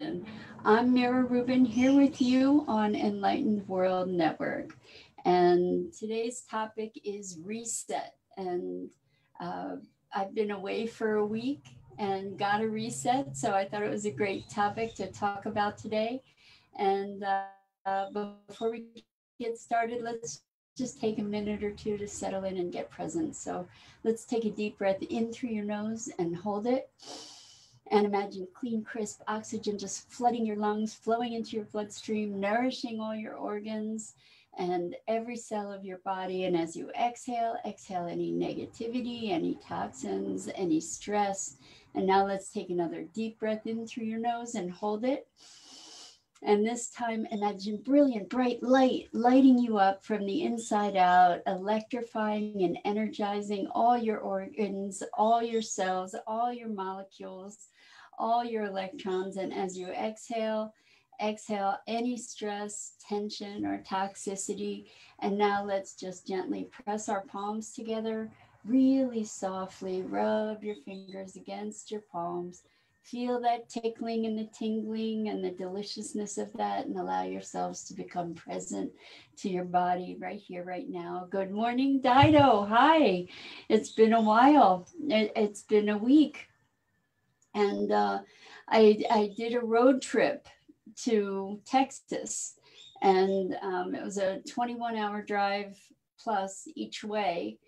I'm Mira Rubin here with you on Enlightened World Network. And today's topic is reset. And uh, I've been away for a week and got a reset. So I thought it was a great topic to talk about today. And before we get started, let's just take a minute or two to settle in and get present. So let's take a deep breath in through your nose and hold it. And imagine clean, crisp oxygen just flooding your lungs, flowing into your bloodstream, nourishing all your organs and every cell of your body. And as you exhale, exhale any negativity, any toxins, any stress. And now let's take another deep breath in through your nose and hold it. And this time, imagine brilliant, bright light lighting you up from the inside out, electrifying and energizing all your organs, all your cells, all your molecules, all your electrons. And as you exhale, exhale any stress, tension, or toxicity. And now let's just gently press our palms together, really softly rub your fingers against your palms. Feel that tickling and the tingling and the deliciousness of that, and allow yourselves to become present to your body right here, right now. Good morning, Dido. Hi. It's been a while. It's been a week. And I did a road trip to Texas, and it was a 21-hour drive plus each way,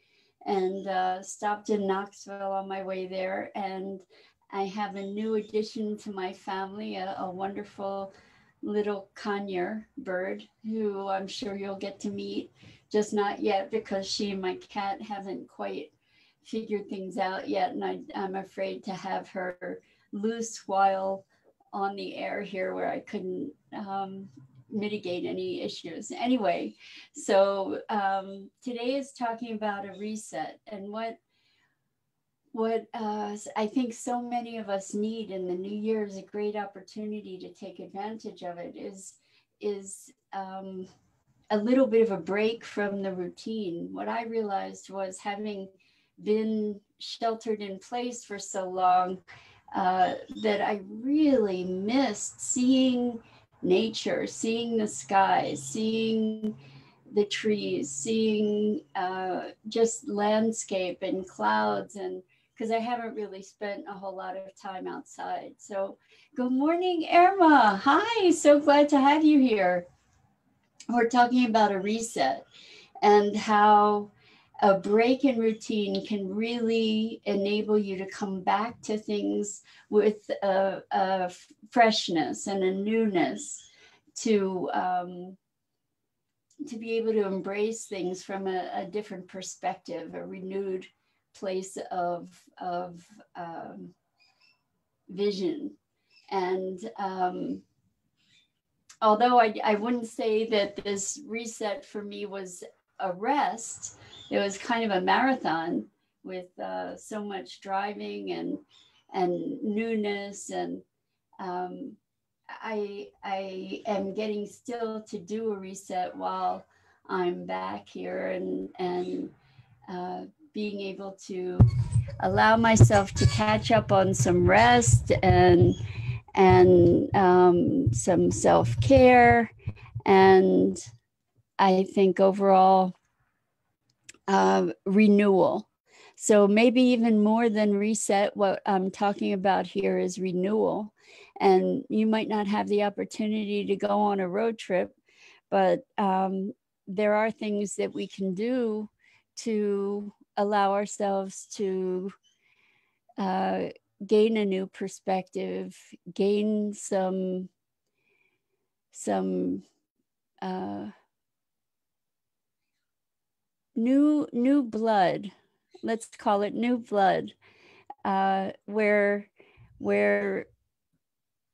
and stopped in Knoxville on my way there. And I have a new addition to my family, a wonderful little conure bird who I'm sure you'll get to meet, just not yet because she and my cat haven't quite figured things out yet. And I'm afraid to have her loose while on the air here where I couldn't mitigate any issues. Anyway, so today is talking about a reset, and what I think so many of us need, and the new year is a great opportunity to take advantage of it, is a little bit of a break from the routine. What I realized was, having been sheltered in place for so long, that I really missed seeing nature, seeing the skies, seeing the trees, seeing just landscape and clouds, and because I haven't really spent a whole lot of time outside. So, good morning, Irma. Hi, so glad to have you here. We're talking about a reset and how a break in routine can really enable you to come back to things with a freshness and a newness to to be able to embrace things from a different perspective, a renewed place of vision. And although I wouldn't say that this reset for me was a rest, it was kind of a marathon with so much driving and newness. And um, I am getting still to do a reset while I'm back here, and being able to allow myself to catch up on some rest and some self care, and I think overall renewal. So maybe even more than reset, what I'm talking about here is renewal. And you might not have the opportunity to go on a road trip, but there are things that we can do to allow ourselves to uh, gain a new perspective, gain some uh, new blood. Let's call it new blood, where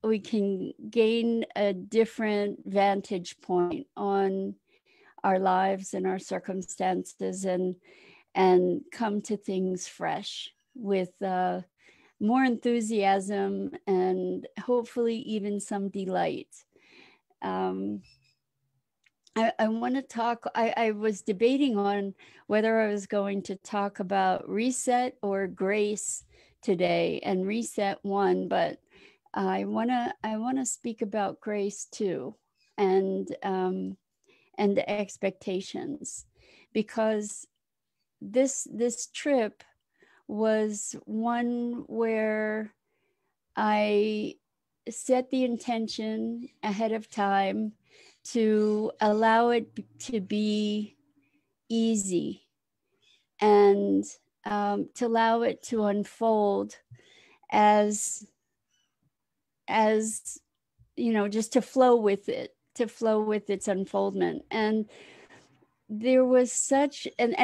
we can gain a different vantage point on our lives and our circumstances, and come to things fresh with more enthusiasm and hopefully even some delight. Um, I want to talk. I was debating on whether I was going to talk about reset or grace today, and reset won, but I wanna speak about grace too, and the expectations, because this trip was one where I set the intention ahead of time to allow it to be easy, and to allow it to unfold as as just to flow with it, to flow with its unfoldment. And there was such and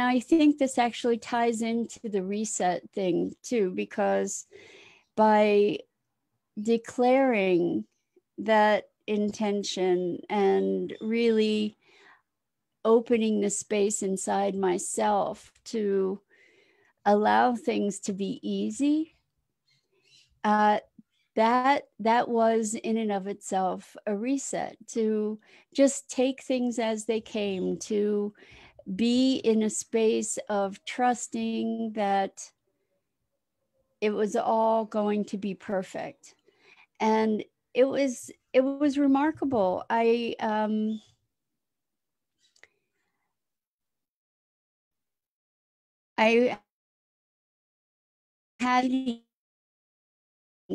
I think this actually ties into the reset thing too, because by declaring that intention and really opening the space inside myself to allow things to be easy, uh, that was in and of itself a reset, to just take things as they came, to be in a space of trusting that it was all going to be perfect. And it was remarkable. I had meetings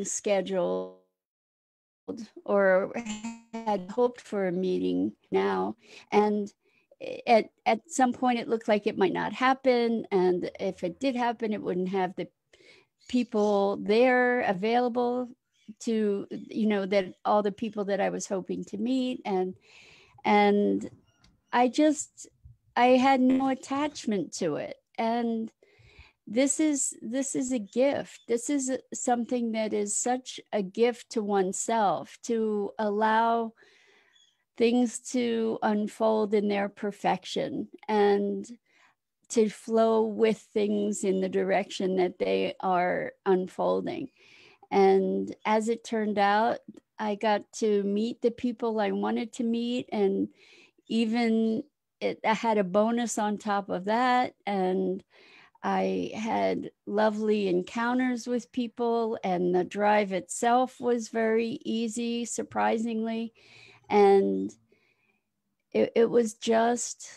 scheduled, or had hoped for a meeting now, and at some point it looked like it might not happen, and if it did happen, it wouldn't have the people there available to, that all the people that I was hoping to meet. And I had no attachment to it. And this is a gift. This is something that is such a gift to oneself, to allow things to unfold in their perfection, and to flow with things in the direction that they are unfolding. And as it turned out, I got to meet the people I wanted to meet, and even I had a bonus on top of that. And I had lovely encounters with people, and the drive itself was very easy, surprisingly. And it was just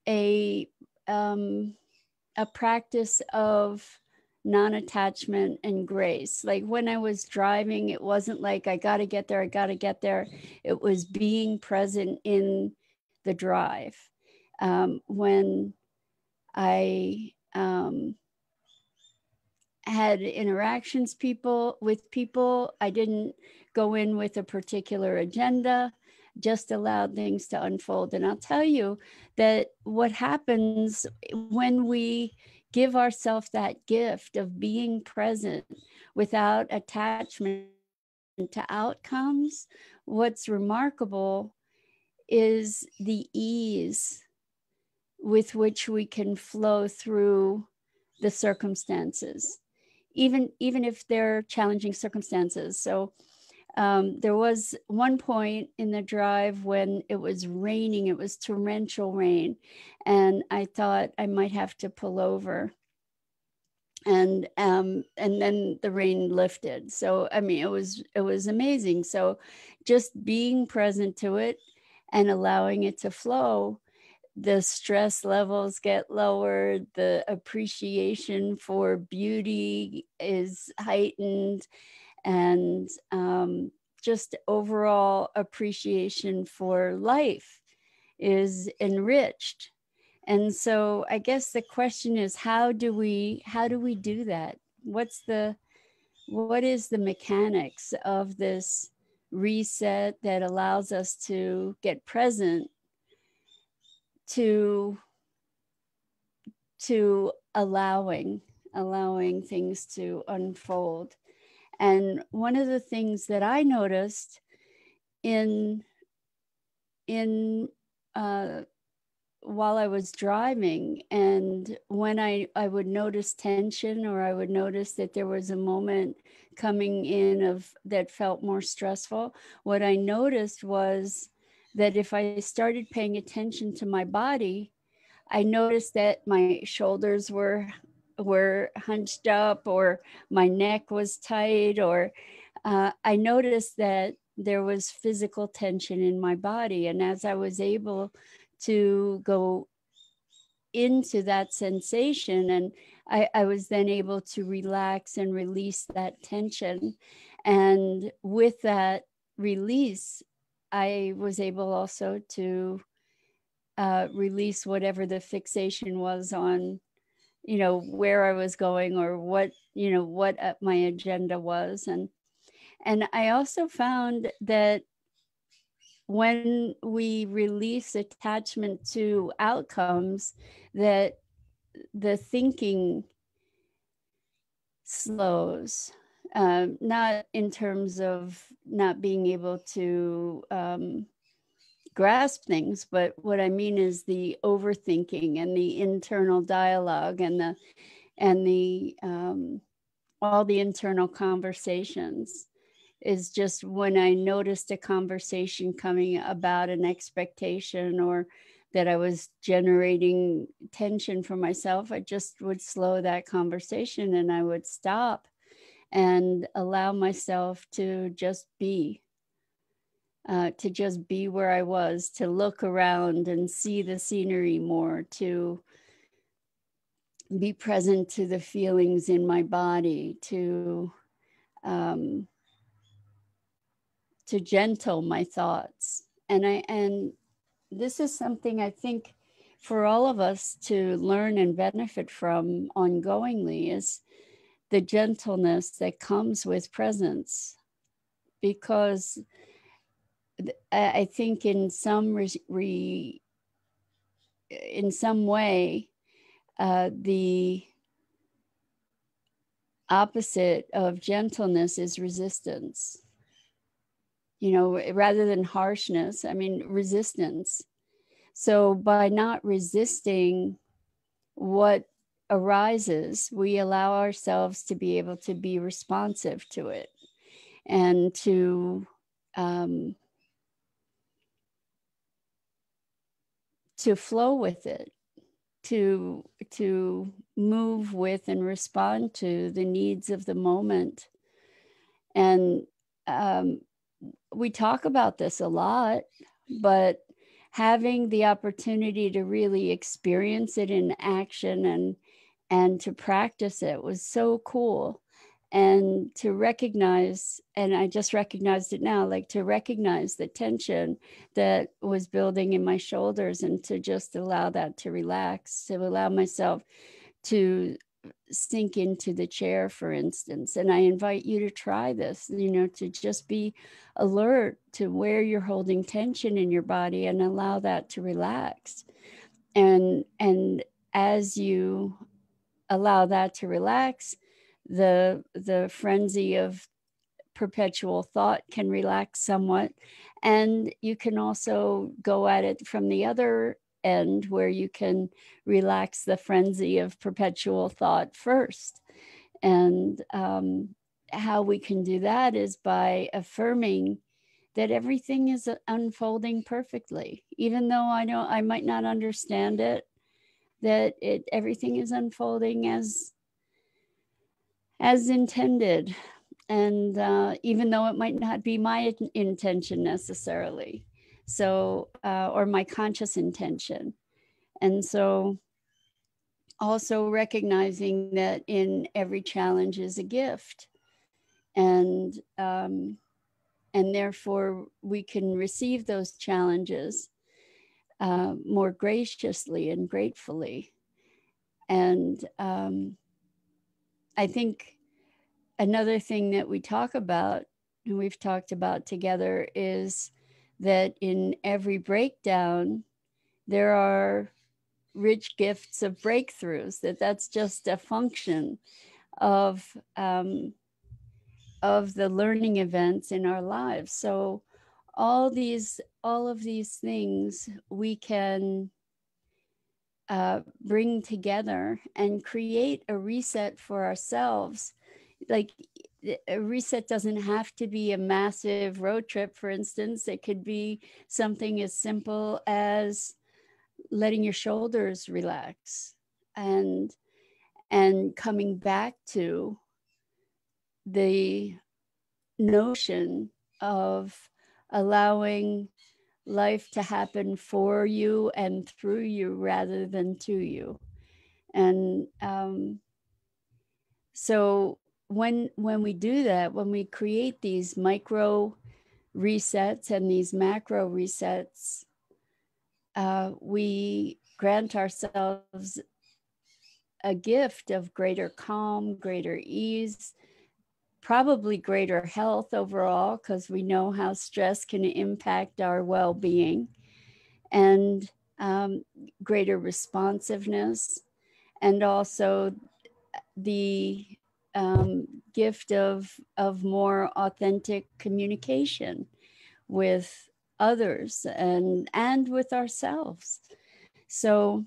a a practice of non-attachment and grace. Like when I was driving, it wasn't like I got to get there, I got to get there. It was being present in the drive. When I had interactions with people, I didn't go in with a particular agenda, just allowed things to unfold. And I'll tell you that what happens when we give ourselves that gift of being present without attachment to outcomes, what's remarkable is the ease with which we can flow through the circumstances, even if they're challenging circumstances. So there was one point in the drive when it was raining, it was torrential rain, and I thought I might have to pull over. And then the rain lifted. So I mean, it was amazing. So just being present to it and allowing it to flow, the stress levels get lowered, the appreciation for beauty is heightened, and just overall appreciation for life is enriched. And so I guess the question is, how do we do that? What is the mechanics of this reset that allows us to get present to allowing things to unfold? And one of the things that I noticed in while I was driving, and when I would notice tension, or I would notice that there was a moment coming in of that felt more stressful, what I noticed was that if I started paying attention to my body, I noticed that my shoulders were were hunched up, or my neck was tight, or I noticed that there was physical tension in my body. And as I was able to go into that sensation, and I was then able to relax and release that tension. And with that release, I was able also to release whatever the fixation was on, where I was going, or what, what my agenda was. And I also found that when we release attachment to outcomes, that the thinking slows, not in terms of not being able to grasp things, but what I mean is the overthinking and the internal dialogue and the all the internal conversations is just when I noticed a conversation coming about an expectation, or that I was generating tension for myself, I just would slow that conversation and I would stop and allow myself to just be where I was, to look around and see the scenery more, to be present to the feelings in my body, to gentle my thoughts. And this is something I think for all of us to learn and benefit from ongoingly, is the gentleness that comes with presence. Because I think in some way, the opposite of gentleness is resistance. Rather than harshness, resistance. So by not resisting what arises, we allow ourselves to be able to be responsive to it, and to flow with it, to move with and respond to the needs of the moment. And we talk about this a lot, but having the opportunity to really experience it in action and to practice it was so cool. And to recognize, and I just recognized it now, like to recognize the tension that was building in my shoulders, and to just allow that to relax, to allow myself to sink into the chair, for instance. And I invite you to try this, to just be alert to where you're holding tension in your body and allow that to relax. And as you allow that to relax, the frenzy of perpetual thought can relax somewhat. And you can also go at it from the other end, where you can relax the frenzy of perpetual thought first. And how we can do that is by affirming that everything is unfolding perfectly, even though I might not understand it, that everything is unfolding as intended. And even though it might not be my intention necessarily, so or my conscious intention. And so also recognizing that in every challenge is a gift, and therefore we can receive those challenges more graciously and gratefully. And I think another thing that we talk about, and we've talked about together, is that in every breakdown, there are rich gifts of breakthroughs, that's just a function of the learning events in our lives. So all of these things we can bring together and create a reset for ourselves. Like, a reset doesn't have to be a massive road trip, for instance. It could be something as simple as letting your shoulders relax, and and coming back to the notion of allowing life to happen for you and through you rather than to you. And so when we do that, when we create these micro resets and these macro resets, we grant ourselves a gift of greater calm, greater ease, probably greater health overall, because we know how stress can impact our well-being, and greater responsiveness, and also the gift of more authentic communication with others and with ourselves. So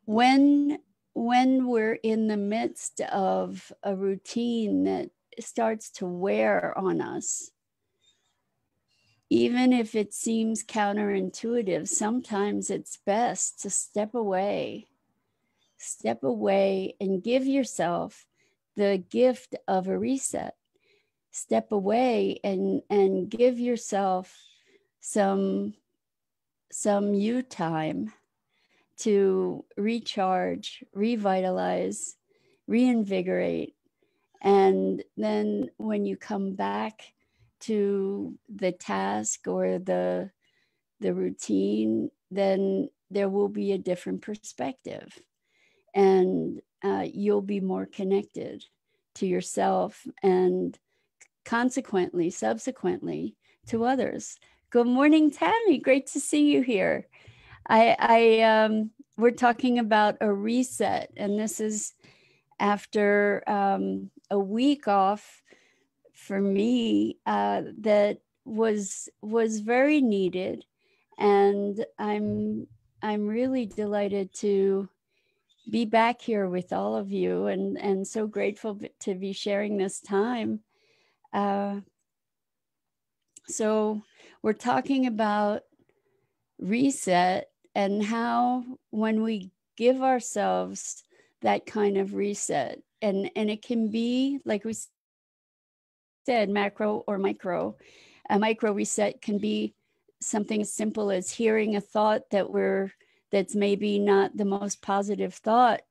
when we're in the midst of a routine that starts to wear on us, even if it seems counterintuitive, sometimes it's best to step away and give yourself the gift of a reset. Step away and give yourself some you time to recharge, revitalize, reinvigorate. And then when you come back to the task or the routine, then there will be a different perspective, and you'll be more connected to yourself and consequently, subsequently, to others. Good morning, Tammy. Great to see you here. We're talking about a reset, and this is after a week off for me that was very needed, and I'm really delighted to be back here with all of you, and so grateful to be sharing this time. So we're talking about reset and how when we give ourselves that kind of reset, and it can be, like we said, macro or micro. A micro reset can be something as simple as hearing a thought that's maybe not the most positive thought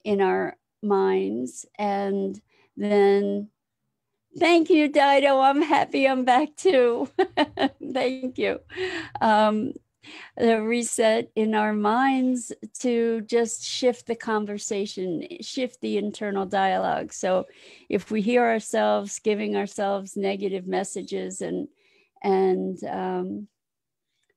in our minds, and then thank you, Dido. I'm happy I'm back too. Thank you. The reset in our minds to just shift the conversation, shift the internal dialogue. So if we hear ourselves giving ourselves negative messages and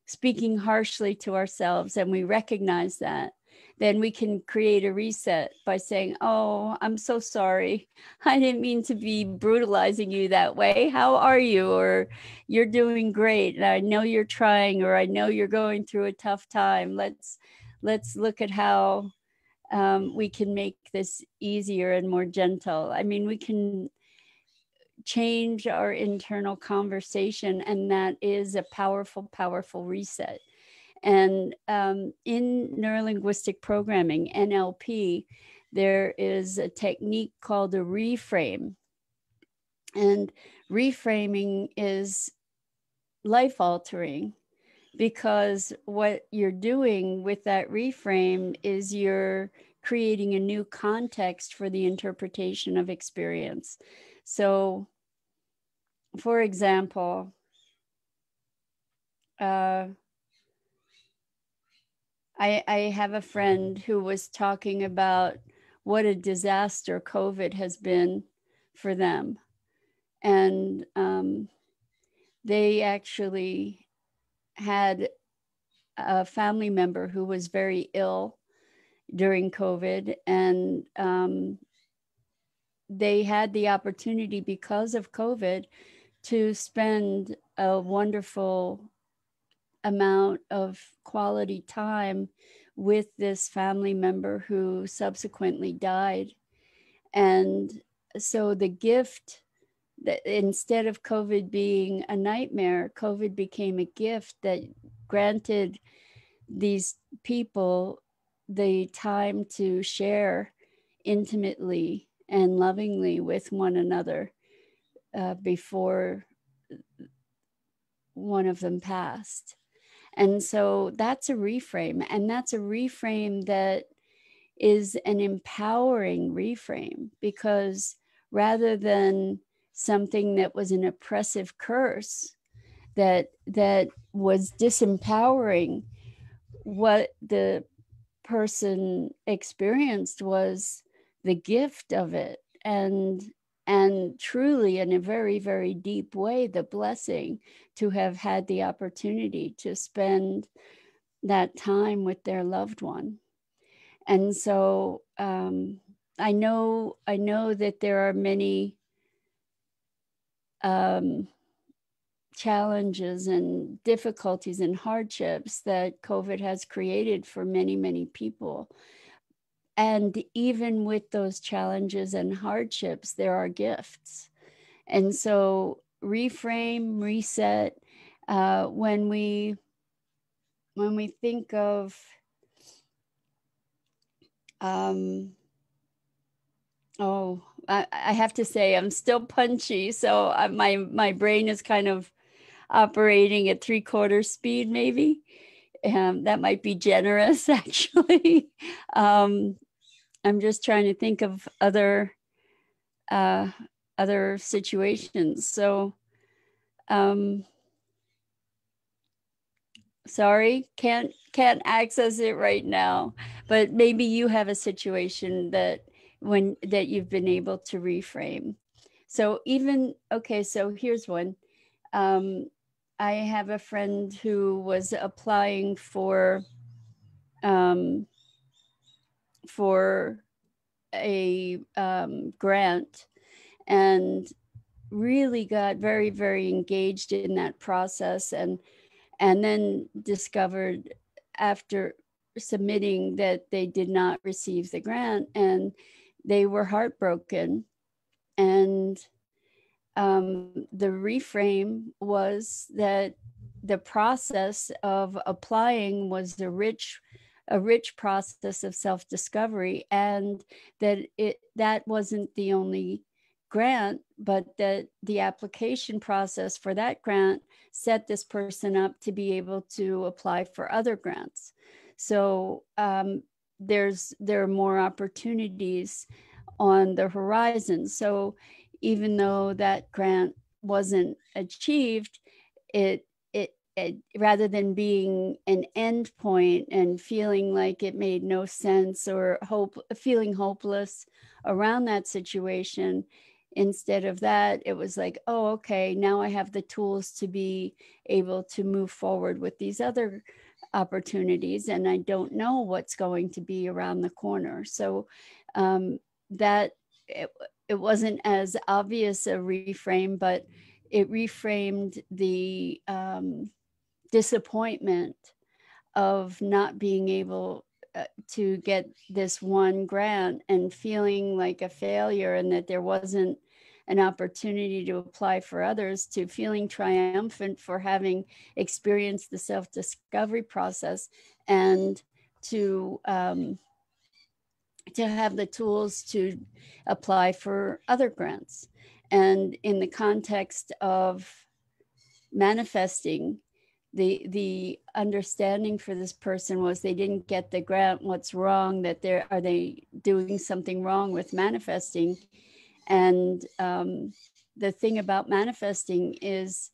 speaking harshly to ourselves, and we recognize that, then we can create a reset by saying, oh, I'm so sorry. I didn't mean to be brutalizing you that way. How are you? Or you're doing great. And I know you're trying, or I know you're going through a tough time. Let's look at how we can make this easier and more gentle. I mean, we can change our internal conversation, and that is a powerful, powerful reset. And in neurolinguistic programming, NLP, there is a technique called a reframe. And reframing is life altering, because what you're doing with that reframe is you're creating a new context for the interpretation of experience. So, for example, I have a friend who was talking about what a disaster COVID has been for them. And they actually had a family member who was very ill during COVID, and they had the opportunity, because of COVID, to spend a wonderful amount of quality time with this family member who subsequently died. And so the gift that, instead of COVID being a nightmare, COVID became a gift that granted these people the time to share intimately and lovingly with one another before one of them passed. And so that's a reframe, and that's a reframe that is an empowering reframe, because rather than something that was an oppressive curse that was disempowering, what the person experienced was the gift of it, and truly, in a very, very deep way, the blessing to have had the opportunity to spend that time with their loved one. And so I know that there are many challenges and difficulties and hardships that COVID has created for many, many people. And even with those challenges and hardships, there are gifts. And so reframe, reset, when we think of I have to say I'm still punchy, so my brain is kind of operating at 3/4 speed, maybe. That might be generous, actually. I'm just trying to think of other situations. So, sorry, can't access it right now. But maybe you have a situation that you've been able to reframe. So so here's one. I have a friend who was applying for a grant, and really got very, very engaged in that process, and then discovered after submitting that they did not receive the grant, and they were heartbroken. And the reframe was that the process of applying was a rich process of self-discovery, and that wasn't the only grant, but that the application process for that grant set this person up to be able to apply for other grants. So there are more opportunities on the horizon. So even though that grant wasn't achieved, it rather than being an end point and feeling like it made no sense, or feeling hopeless around that situation, instead of that, it was like, oh, okay, now I have the tools to be able to move forward with these other opportunities, and I don't know what's going to be around the corner. So that it wasn't as obvious a reframe, but it reframed the disappointment of not being able to get this one grant, and feeling like a failure, and that there wasn't an opportunity to apply for others, to feeling triumphant for having experienced the self-discovery process, and to have the tools to apply for other grants. And in the context of manifesting, the understanding for this person was they didn't get the grant. What's wrong? That are they doing something wrong with manifesting? And the thing about manifesting is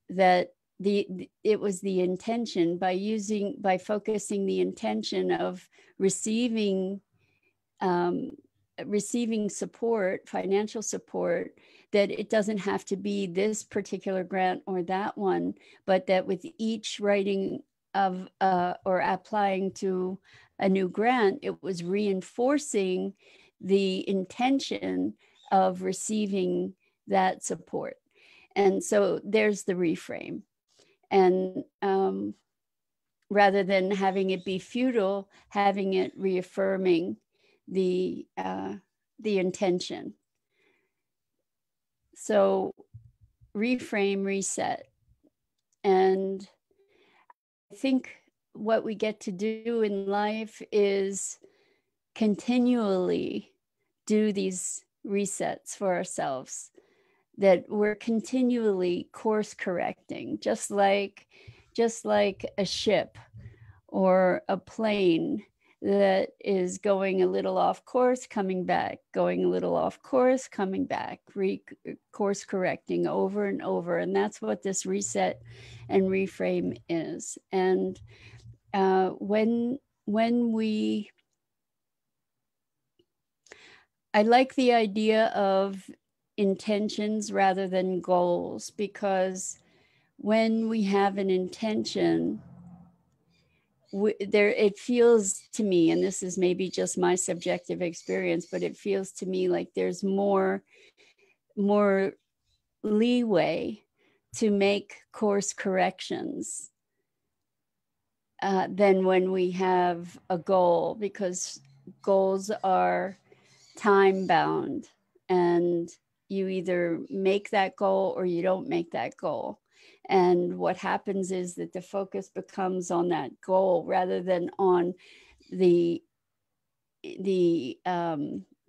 that it was the intention, by focusing the intention of receiving support, financial support, that it doesn't have to be this particular grant or that one, but that with each writing of or applying to a new grant, it was reinforcing the intention of receiving that support. And so there's the reframe. And rather than having it be futile, having it reaffirming the intention. So reframe, reset. And I think what we get to do in life is continually do these resets for ourselves, that we're continually course correcting, just like a ship or a plane that is going a little off course, coming back, going a little off course, coming back, course correcting over and over. And that's what this reset and reframe is. And when we, I like the idea of intentions rather than goals, because when we have an intention, it feels to me, and this is maybe just my subjective experience, but it feels to me like there's more leeway to make course corrections than when we have a goal, because goals are time bound, and you either make that goal or you don't make that goal. And what happens is that the focus becomes on that goal rather than on the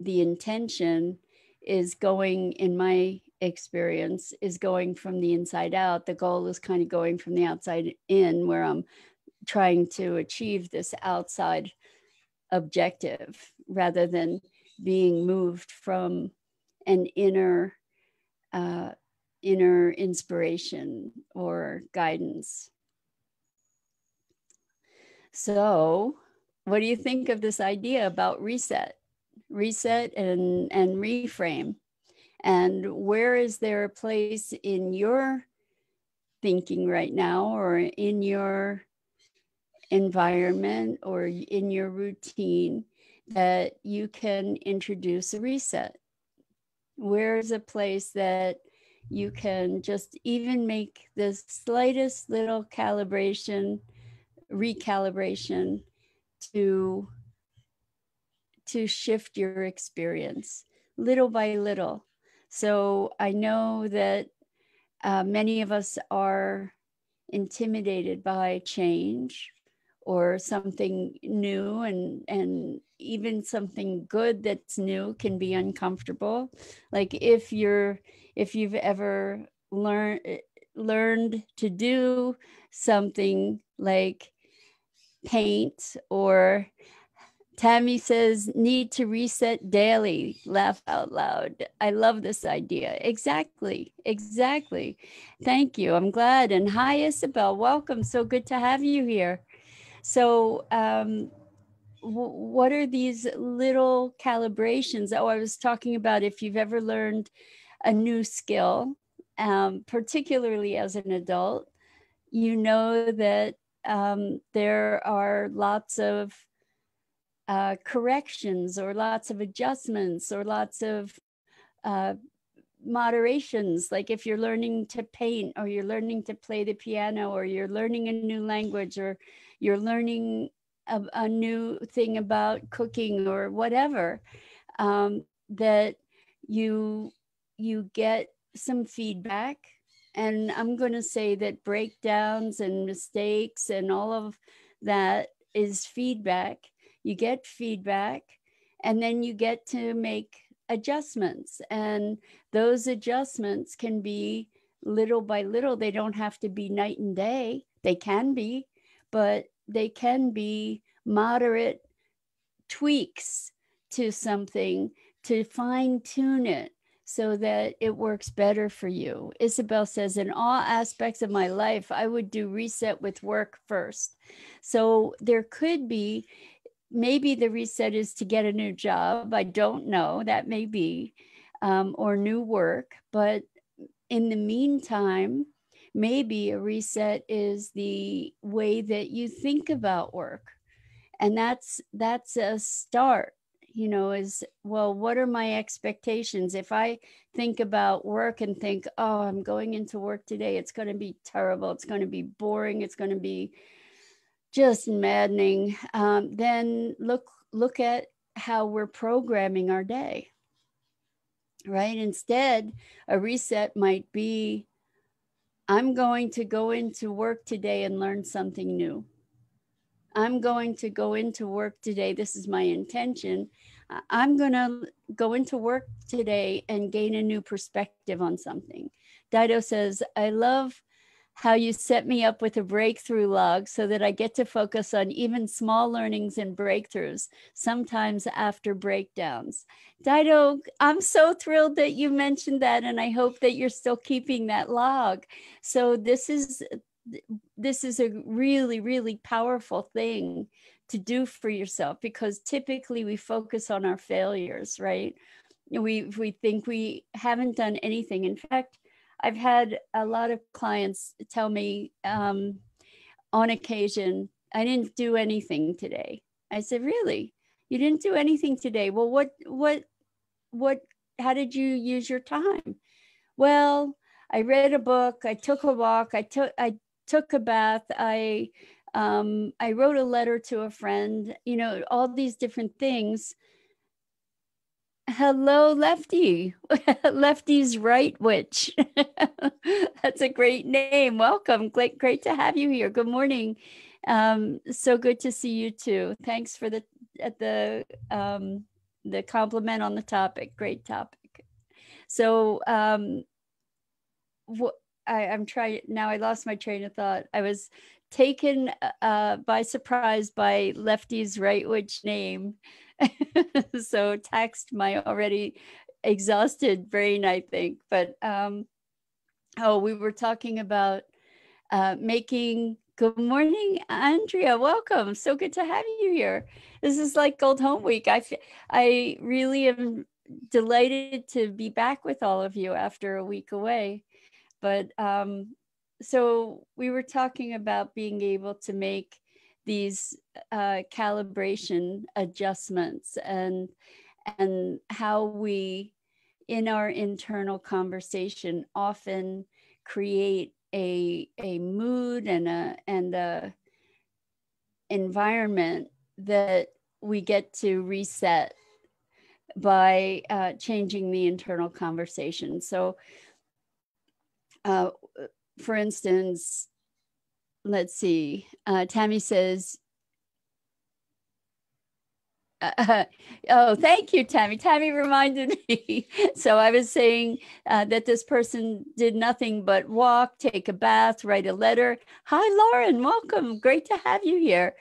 intention is going, in my experience, is going from the inside out. The goal is kind of going from the outside in, where I'm trying to achieve this outside objective rather than being moved from an inner inspiration or guidance. So, what do you think of this idea about reset and reframe? And where is there a place in your thinking right now, or in your environment, or in your routine, that you can introduce a reset? Where's a place that you can just even make the slightest little recalibration to shift your experience little by little? So I know that many of us are intimidated by change or something new, and even something good that's new can be uncomfortable. Like if you've ever learned to do something like paint, or Tammy says, need to reset daily. Laugh out loud. I love this idea. Exactly. Thank you. I'm glad. And hi, Isabel. Welcome. So good to have you here. So what are these little calibrations? Oh, I was talking about if you've ever learned a new skill, particularly as an adult, you know that there are lots of corrections, or lots of adjustments, or lots of moderations. Like if you're learning to paint, or you're learning to play the piano, or you're learning a new language, or you're learning a new thing about cooking or whatever, that you get some feedback. And I'm going to say that breakdowns and mistakes and all of that is feedback. You get feedback, and then you get to make adjustments. And those adjustments can be little by little. They don't have to be night and day. They can be, but they can be moderate tweaks to something to fine tune it so that it works better for you. Isabel says, in all aspects of my life, I would do reset with work first. So there could be, maybe the reset is to get a new job. I don't know, that may be, or new work. But in the meantime, maybe a reset is the way that you think about work. And that's a start, is, well, what are my expectations? If I think about work and think, oh, I'm going into work today, it's going to be terrible, it's going to be boring, it's going to be just maddening, then look at how we're programming our day, right? Instead, a reset might be, I'm going to go into work today and learn something new. I'm going to go into work today. This is my intention. I'm going to go into work today and gain a new perspective on something. Dido says, I love how you set me up with a breakthrough log so that I get to focus on even small learnings and breakthroughs, sometimes after breakdowns. Dido, I'm so thrilled that you mentioned that, and I hope that you're still keeping that log. So this is a really, really powerful thing to do for yourself, because typically we focus on our failures, right? We think we haven't done anything. In fact, I've had a lot of clients tell me on occasion, I didn't do anything today. I said, really? You didn't do anything today? Well, what, how did you use your time? Well, I read a book, I took a walk, I took a bath, I wrote a letter to a friend, all these different things. Hello, Lefty. Lefty's right witch. That's a great name. Welcome. Great to have you here. Good morning. So good to see you too. Thanks for the compliment on the topic. Great topic. So I'm trying now. I lost my train of thought. I was taken by surprise by Lefty's right witch name. So taxed my already exhausted brain, I think. But we were talking about making. Good morning, Andrea. Welcome. So good to have you here. This is like Gold Home Week. I really am delighted to be back with all of you after a week away. But so we were talking about being able to make these calibration adjustments, and how we, in our internal conversation, often create a mood and a environment that we get to reset by changing the internal conversation. So uh, for instance, let's see, Tammy says, oh, thank you, Tammy. Tammy reminded me. So I was saying that this person did nothing but walk, take a bath, write a letter. Hi, Lauren, welcome. Great to have you here.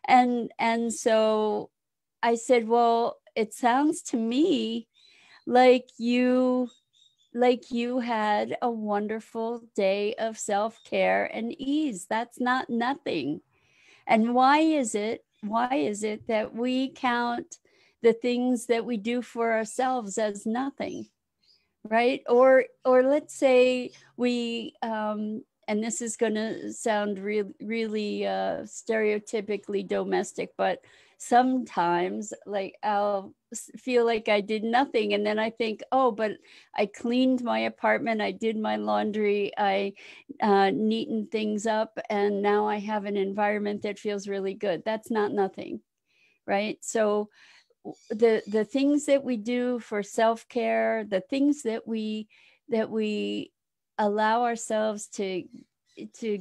And so I said, well, it sounds to me like you had a wonderful day of self-care and ease. That's not nothing. And why is it that we count the things that we do for ourselves as nothing, right? Or let's say we and this is going to sound really stereotypically domestic, but sometimes like I'll feel like I did nothing, and then I think, oh, but I cleaned my apartment, I did my laundry, I neatened things up, and now I have an environment that feels really good. That's not nothing, right? So the things that we do for self-care, the things that we allow ourselves to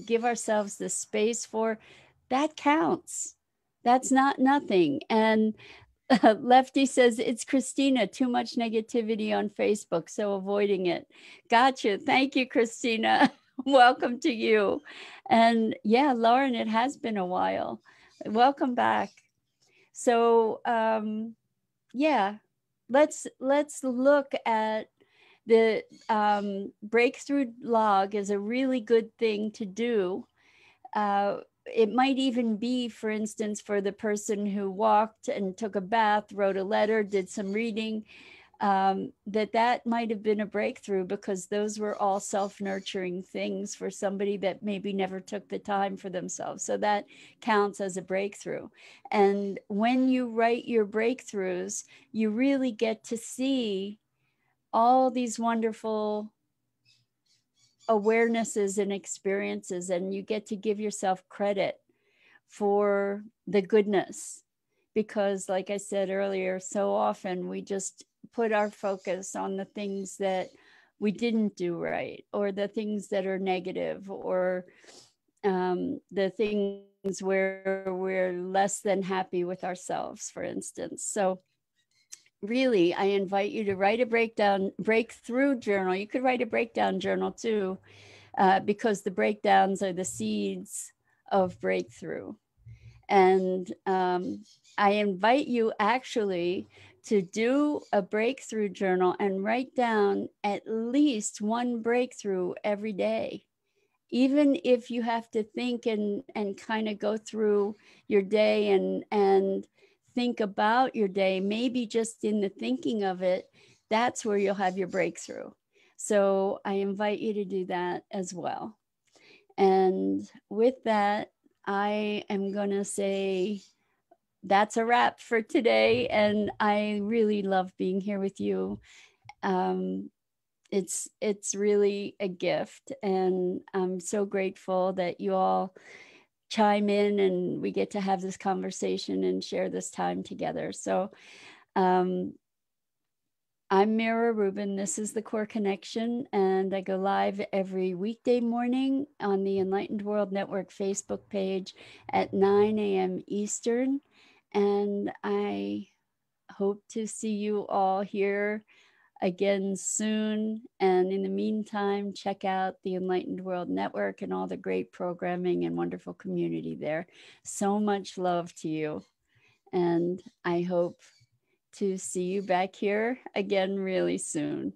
give ourselves the space for, that counts. That's not nothing. And Lefty says, it's Christina, too much negativity on Facebook, so avoiding it. Gotcha. Thank you, Christina. Welcome to you. And yeah, Lauren, it has been a while. Welcome back. So yeah, let's look at the breakthrough log is a really good thing to do. It might even be, for instance, for the person who walked and took a bath, wrote a letter, did some reading, that might have been a breakthrough, because those were all self-nurturing things for somebody that maybe never took the time for themselves. So that counts as a breakthrough. And when you write your breakthroughs, you really get to see all these wonderful awarenesses and experiences, and you get to give yourself credit for the goodness. Because like I said earlier, so often we just put our focus on the things that we didn't do right, or the things that are negative, or the things where we're less than happy with ourselves, for instance. So really, I invite you to write a breakthrough journal. You could write a breakdown journal too, because the breakdowns are the seeds of breakthrough. And I invite you actually to do a breakthrough journal and write down at least one breakthrough every day. Even if you have to think and kind of go through your day and think about your day, maybe just in the thinking of it, that's where you'll have your breakthrough. So I invite you to do that as well. And with that, I am going to say that's a wrap for today. And I really love being here with you. It's really a gift. And I'm so grateful that you all chime in and we get to have this conversation and share this time together. So I'm Mira Rubin. This is the Core Connection, and I go live every weekday morning on the Enlightened World Network Facebook page at 9 a.m. Eastern. And I hope to see you all here again soon. And in the meantime, check out the Enlightened World Network and all the great programming and wonderful community there. So much love to you. And I hope to see you back here again really soon.